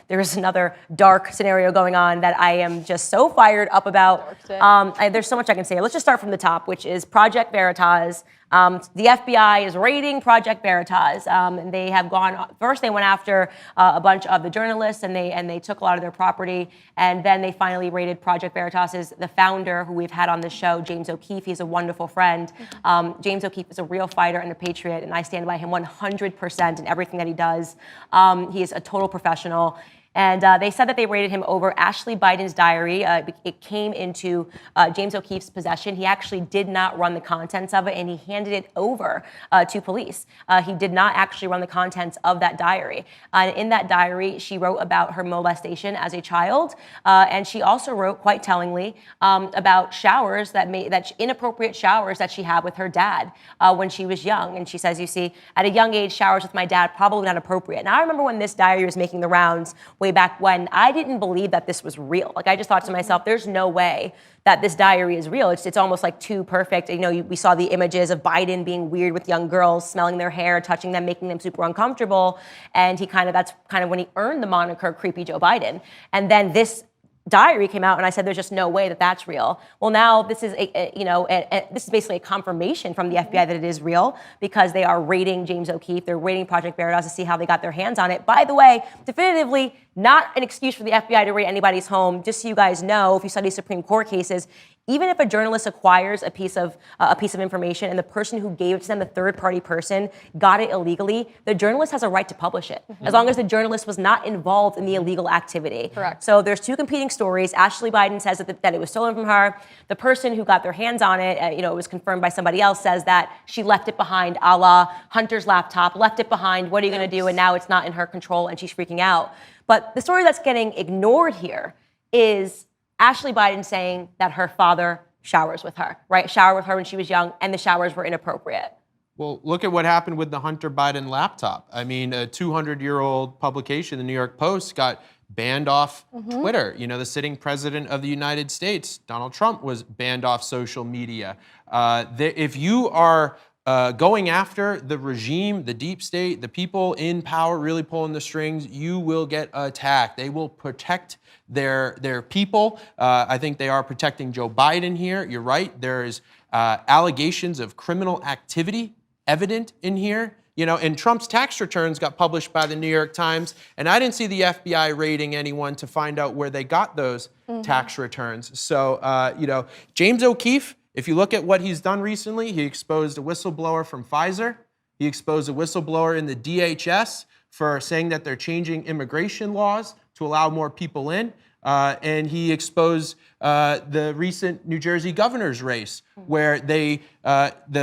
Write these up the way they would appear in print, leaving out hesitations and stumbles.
there is another dark scenario going on that I am just so fired up about. There's so much I can say. Let's just start from the top, which is Project Veritas. The FBI is raiding Project Veritas, and they have gone. First, they went after a bunch of the journalists, and they took a lot of their property, and then they finally raided Project Veritas. The founder, who we've had on the show, James O'Keefe, he's a wonderful friend. James O'Keefe is a real fighter and a patriot, and I stand by him 100% in everything that he does. He is a total professional. And they said that they raided him over Ashley Biden's diary. It came into James O'Keefe's possession. He actually did not run the contents of it, and he handed it over to police. He did not actually run the contents of that diary. In that diary, she wrote about her molestation as a child, and she also wrote, quite tellingly, about showers inappropriate showers that she had with her dad when she was young. And she says, you see, at a young age, showers with my dad, probably not appropriate. Now, I remember when this diary was making the rounds way back when, I didn't believe that this was real. Like, I just thought to myself, there's no way that this diary is real. It's almost like too perfect. You know, we saw the images of Biden being weird with young girls, smelling their hair, touching them, making them super uncomfortable. And that's kind of when he earned the moniker Creepy Joe Biden. And then this diary came out, and I said, there's just no way that that's real. Well, now this is this is basically a confirmation from the FBI that it is real, because they are raiding James O'Keefe. They're raiding Project Veritas to see how they got their hands on it. By the way, definitively not an excuse for the FBI to raid anybody's home. Just so you guys know, if you study Supreme Court cases, even if a journalist acquires a piece of information and the person who gave it to them, the third-party person, got it illegally, the journalist has a right to publish it, as long as the journalist was not involved in the illegal activity. Correct. So there's two competing stories. Ashley Biden says that it was stolen from her. The person who got their hands on it, it was confirmed by somebody else, says that she left it behind, a la Hunter's laptop, left it behind, what are you going to do? And now it's not in her control, and she's freaking out. But the story that's getting ignored here is Ashley Biden saying that her father showers with her, right? Showered with her when she was young, and the showers were inappropriate. Well, look at what happened with the Hunter Biden laptop. I mean, a 200-year-old publication, the New York Post, got banned off Twitter. You know, the sitting president of the United States, Donald Trump, was banned off social media. If you are going after the regime, the deep state, the people in power really pulling the strings, you will get attacked. They will protect their people. I think they are protecting Joe Biden here. You're right. There's allegations of criminal activity evident in here. You know, and Trump's tax returns got published by the New York Times, and I didn't see the FBI raiding anyone to find out where they got those tax returns. So, James O'Keefe, if you look at what he's done recently, he exposed a whistleblower from Pfizer. He exposed a whistleblower in the DHS for saying that they're changing immigration laws to allow more people in. And he exposed the recent New Jersey governor's race, where the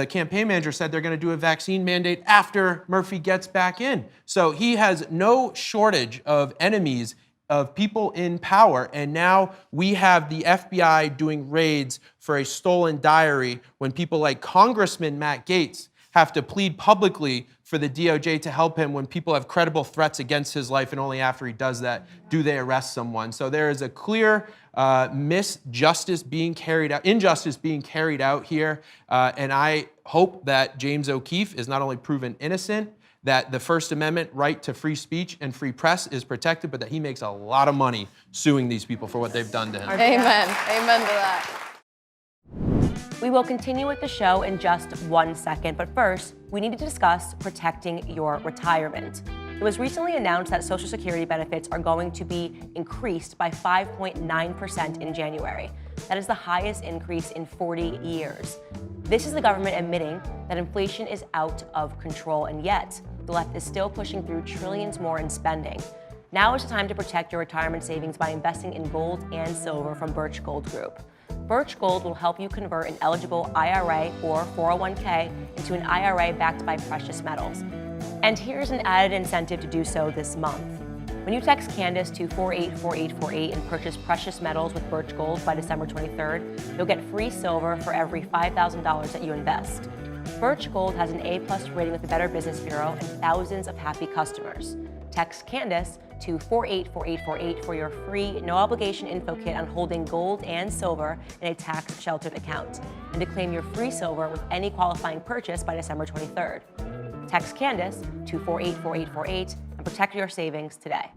campaign manager said they're going to do a vaccine mandate after Murphy gets back in. So he has no shortage of enemies, of people in power, and now we have the FBI doing raids for a stolen diary when people like Congressman Matt Gaetz have to plead publicly for the DOJ to help him when people have credible threats against his life, and only after he does that do they arrest someone. So there is a clear injustice being carried out here, and I hope that James O'Keefe is not only proven innocent, that the First Amendment right to free speech and free press is protected, but that he makes a lot of money suing these people for what they've done to him. Amen. Amen to that. We will continue with the show in just 1 second, but first, we need to discuss protecting your retirement. It was recently announced that Social Security benefits are going to be increased by 5.9% in January. That is the highest increase in 40 years. This is the government admitting that inflation is out of control, and yet the left is still pushing through trillions more in spending. Now is the time to protect your retirement savings by investing in gold and silver from Birch Gold Group. Birch Gold will help you convert an eligible IRA or 401k into an IRA backed by precious metals. And here's an added incentive to do so this month. When you text Candace to 484848 and purchase precious metals with Birch Gold by December 23rd, you'll get free silver for every $5,000 that you invest. Birch Gold has an A+ rating with the Better Business Bureau and thousands of happy customers. Text Candace to 484848 for your free, no-obligation info kit on holding gold and silver in a tax-sheltered account, and to claim your free silver with any qualifying purchase by December 23rd. Text Candace to 484848 and protect your savings today.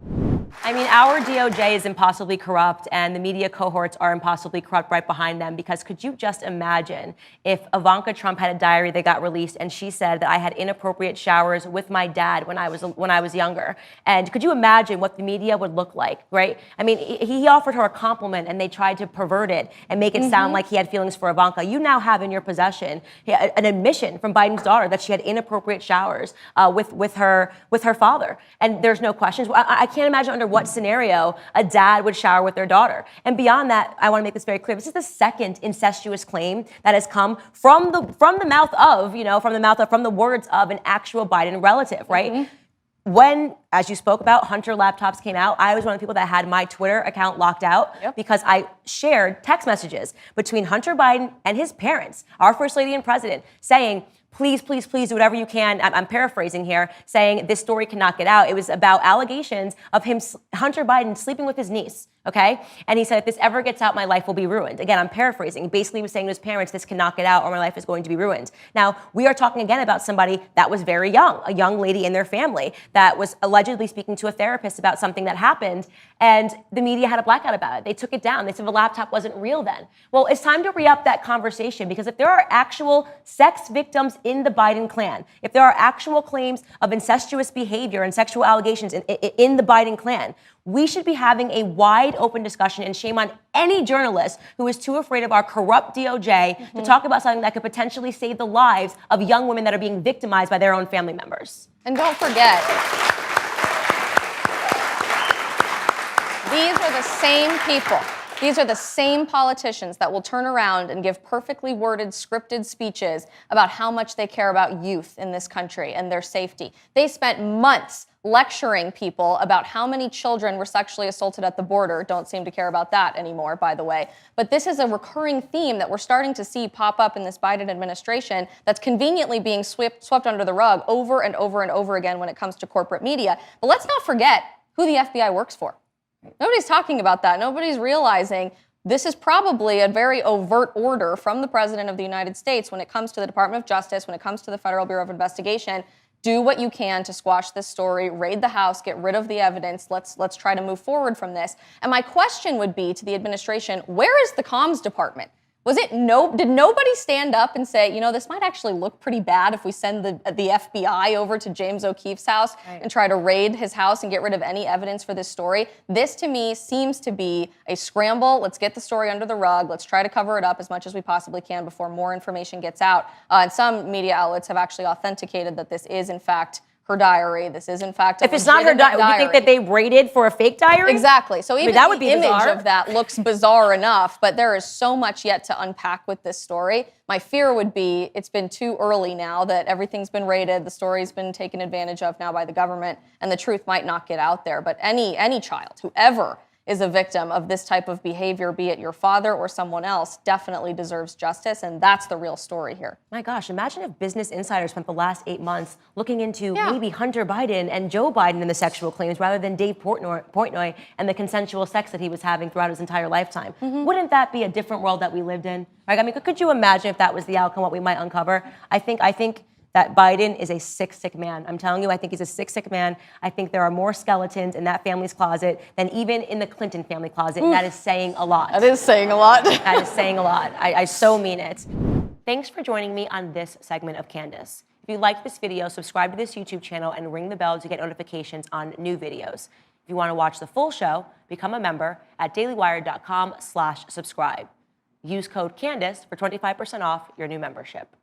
I mean, our DOJ is impossibly corrupt, and the media cohorts are impossibly corrupt right behind them, because could you just imagine if Ivanka Trump had a diary that got released and she said that I had inappropriate showers with my dad when I was younger? And could you imagine what the media would look like, right? I mean, he offered her a compliment and they tried to pervert it and make it sound like he had feelings for Ivanka. You now have in your possession an admission from Biden's daughter that she had inappropriate showers with her father. And there's no questions. I can't imagine under what scenario a dad would shower with their daughter. And beyond that, I want to make this very clear. This is the second incestuous claim that has come from the words of an actual Biden relative, right? When, as you spoke about, Hunter laptops came out, I was one of the people that had my Twitter account locked out because I shared text messages between Hunter Biden and his parents, our First Lady and President, saying, please, please, please do whatever you can. I'm paraphrasing here, saying this story cannot get out. It was about allegations of Hunter Biden, sleeping with his niece, okay? And he said, if this ever gets out, my life will be ruined. Again, I'm paraphrasing. He basically was saying to his parents, this cannot get out or my life is going to be ruined. Now, we are talking again about somebody that was very young, a young lady in their family that was allegedly speaking to a therapist about something that happened, and the media had a blackout about it. They took it down. They said the laptop wasn't real then. Well, it's time to re-up that conversation, because if there are actual sex victims in the Biden clan, if there are actual claims of incestuous behavior and sexual allegations in the Biden clan, we should be having a wide open discussion, and shame on any journalist who is too afraid of our corrupt DOJ to talk about something that could potentially save the lives of young women that are being victimized by their own family members. And don't forget, these are the same people. These are the same politicians that will turn around and give perfectly worded, scripted speeches about how much they care about youth in this country and their safety. They spent months lecturing people about how many children were sexually assaulted at the border. Don't seem to care about that anymore, by the way. But this is a recurring theme that we're starting to see pop up in this Biden administration that's conveniently being swept under the rug over and over and over again when it comes to corporate media. But let's not forget who the FBI works for. Nobody's talking about that. Nobody's realizing this is probably a very overt order from the President of the United States when it comes to the Department of Justice, when it comes to the Federal Bureau of Investigation. Do what you can to squash this story, raid the House, get rid of the evidence. Let's try to move forward from this. And my question would be to the administration, where is the comms department? Did nobody stand up and say, this might actually look pretty bad if we send the FBI over to James O'Keefe's house and try to raid his house and get rid of any evidence for this story? This, to me, seems to be a scramble. Let's get the story under the rug. Let's try to cover it up as much as we possibly can before more information gets out. And some media outlets have actually authenticated that this is, in fact, her diary. This is, in fact, if it's not her diary, would you think that they raided for a fake diary? Exactly. So even that would the be image bizarre. of that looks bizarre enough, but there is so much yet to unpack with this story. My fear would be it's been too early now that everything's been raided, the story's been taken advantage of now by the government, and the truth might not get out there. But any child, whoever is a victim of this type of behavior, be it your father or someone else, definitely deserves justice, and that's the real story here. My gosh, imagine if Business Insider spent the last 8 months looking into maybe Hunter Biden and Joe Biden and the sexual claims rather than Dave Portnoy and the consensual sex that he was having throughout his entire lifetime. Wouldn't that be a different world that we lived in? Right? I mean, could you imagine if that was the outcome, what we might uncover? I think that Biden is a sick man. I'm telling you, I think he's a sick man. I think there are more skeletons in that family's closet than even in the Clinton family closet. And that is saying a lot. That is saying a lot. That is saying a lot. I so mean it. Thanks for joining me on this segment of Candace. If you liked this video, subscribe to this YouTube channel and ring the bell to get notifications on new videos. If you want to watch the full show, become a member at dailywire.com/subscribe. Use code Candace for 25% off your new membership.